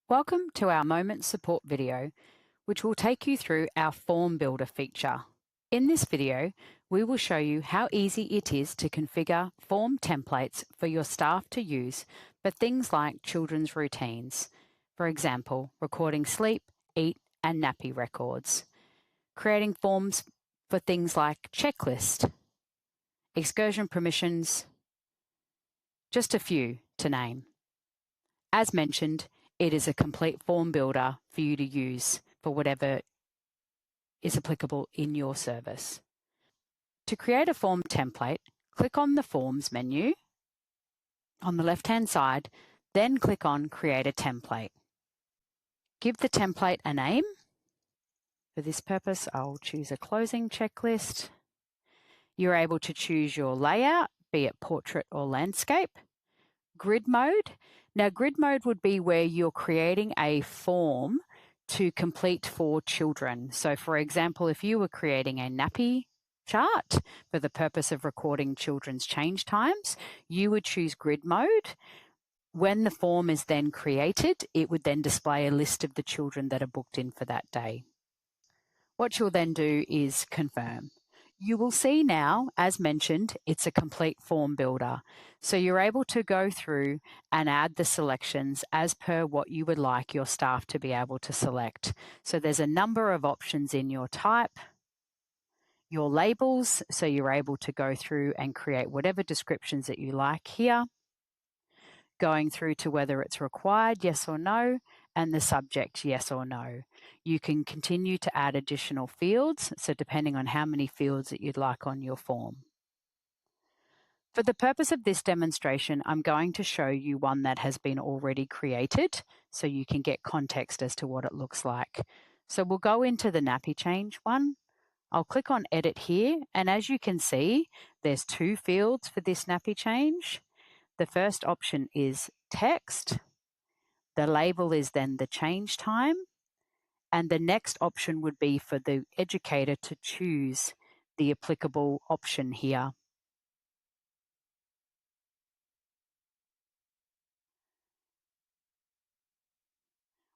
Welcome to our Moments support video, which will take you through our Form Builder feature. In this video, we will show you how easy it is to configure form templates for your staff to use for things like children's routines. For example, recording sleep, eat, and nappy records. Creating forms for things like checklist, excursion permissions, just a few to name. As mentioned, it is a complete form builder for you to use for whatever is applicable in your service. To create a form template, click on the Forms menu on the left-hand side, then click on Create a Template. Give the template a name. For this purpose, I'll choose a closing checklist. You're able to choose your layout, be it portrait or landscape. Grid mode. Now, grid mode would be where you're creating a form to complete for children. So, for example, if you were creating a nappy chart for the purpose of recording children's change times, you would choose grid mode. When the form is then created, it would then display a list of the children that are booked in for that day. What you'll then do is confirm. You will see now, as mentioned, it's a complete form builder. So you're able to go through and add the selections as per what you would like your staff to be able to select. So there's a number of options in your type, your labels, so you're able to go through and create whatever descriptions that you like here, going through to whether it's required, yes or no, and the subject, yes or no. You can continue to add additional fields, so depending on how many fields that you'd like on your form. For the purpose of this demonstration, I'm going to show you one that has been already created so you can get context as to what it looks like. So we'll go into the nappy change one. I'll click on Edit here, and as you can see, there's two fields for this nappy change. The first option is text. The label is then the change time. And the next option would be for the educator to choose the applicable option here.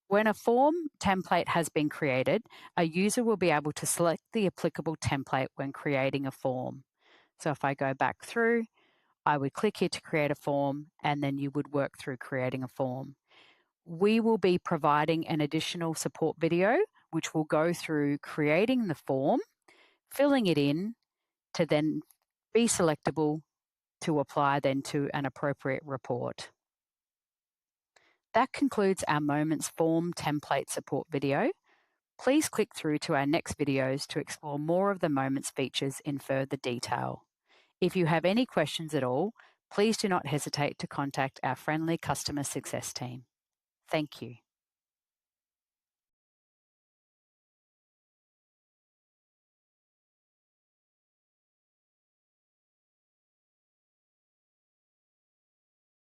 When a form template has been created, a user will be able to select the applicable template when creating a form. So if I go back through, I would click here to create a form, and then you would work through creating a form. We will be providing an additional support video, which will go through creating the form, filling it in to then be selectable to apply then to an appropriate report. That concludes our Moments form template support video. Please click through to our next videos to explore more of the Moments features in further detail. If you have any questions at all, please do not hesitate to contact our friendly customer success team. Thank you.